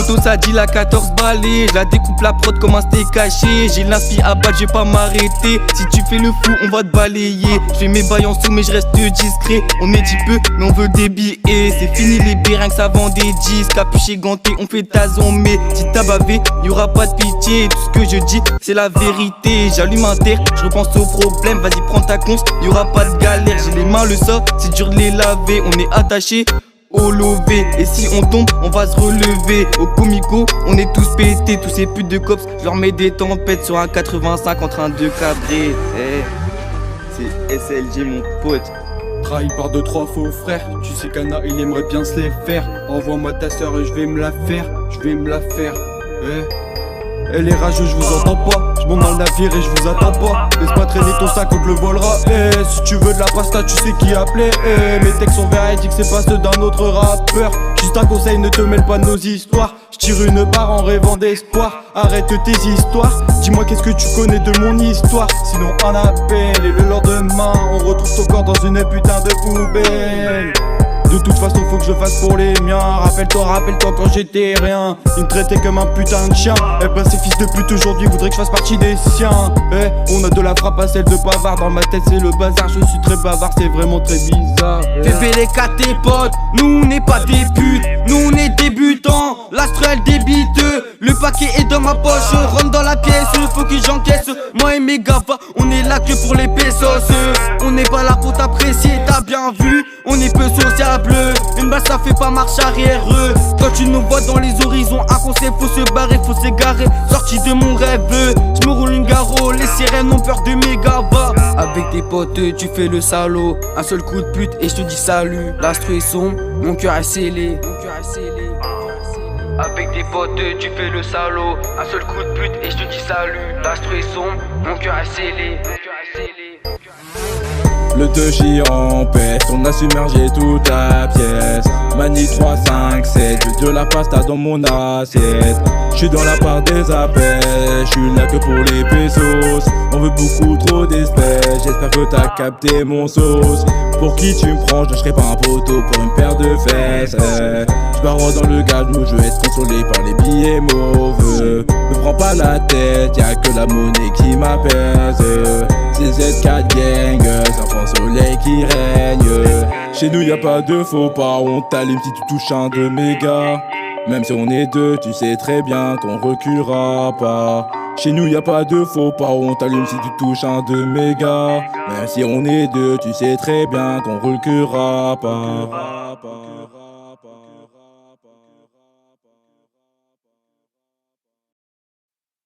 L'auto ça dit la 14 balais. Je la découpe la prod comme un steak caché. J'ai l'inspi à battre, je vais pas m'arrêter. Si tu fais le fou, on va te balayer. Je fais mes bails en sous mais je reste discret. On est dit peu mais on veut des billets. C'est fini les béringues, ça vend des disques. Capuché ganté, on fait ta zombie. Si t'as bavé, y'aura pas de pitié. Tout ce que je dis, c'est la vérité. J'allume un terre, je repense au problème. Vas-y prends ta conce, y'aura pas de galère. J'ai les mains le sang, c'est dur de les laver. On est attaché au lové, et si on tombe, on va se relever. Au comico, on est tous pétés. Tous ces putes de cops, je leur mets des tempêtes sur un 85 en train de cabrer. C'est SLG mon pote. Trahi par 2-3 faux frères. Tu sais qu'Anna il aimerait bien se les faire. Envoie-moi ta soeur et je vais me la faire. Elle est rageuse, je vous entends pas. Je monte dans le navire et je vous attends pas. Laisse pas traîner ton sac, on te le volera. Si tu veux de la pasta, tu sais qui appeler. Mes textes sont véridiques, c'est pas ceux d'un autre rappeur. Juste un conseil, ne te mêle pas de nos histoires. Je tire une barre en rêvant d'espoir. Arrête tes histoires. Dis-moi qu'est-ce que tu connais de mon histoire. Sinon un appel et le lendemain on retrouve ton corps dans une putain de poubelle. De toute façon faut que je fasse pour les miens. Rappelle-toi quand j'étais rien. Ils me traitaient comme un putain de chien. Eh ben ces fils de pute aujourd'hui voudraient que je fasse partie des siens. On a de la frappe à celle de bavard. Dans ma tête c'est le bazar, je suis très bavard, c'est vraiment très bizarre. Fais les cas tes potes, nous on n'est pas des putes. Nous on est débutants, l'astrel débiteux. Le paquet est dans ma poche, je rentre dans la pièce. Faut que j'encaisse, moi et mes gafas. On est là que pour les pesos. On n'est pas là pour t'apprécier, t'as bien vu. On est peu sociable. Une balle ça fait pas marche arrière. Quand tu nous vois dans les horizons inconscients, faut se barrer, faut s'égarer. Sorti de mon rêve, je me roule une garo. Les sirènes ont peur de mes gavas. Avec tes potes tu fais le salaud. Un seul coup de pute et je te dis salut. L'astre est sombre, mon cœur est scellé. Avec tes potes tu fais le salaud. Un seul coup de pute et je te dis salut. L'astre est sombre, mon cœur est scellé. Le 2J en peste, on a submergé toute la pièce. Mani 3, 5, 7, je de la pasta dans mon assiette. J'suis dans la part des appels, j'suis là que pour les pesos. On veut beaucoup trop d'espèces, j'espère que t'as capté mon sauce. Pour qui tu me prends, je lâcherai pas un poteau pour une paire de fesses. J'barre dans le gage, je veux être consolé par les billets mauvais. Ne prends pas la tête, y'a que la monnaie qui m'apaise. C'est Z4 gang, c'est un franc soleil qui règne. Chez nous y'a pas de faux pas, on t'allume si tu touches un de mes gars. Même si on est deux, tu sais très bien qu'on reculera pas. Chez nous y'a pas de faux pas, on t'allume si tu touches un de mes gars. Même si on est deux, tu sais très bien qu'on reculera pas.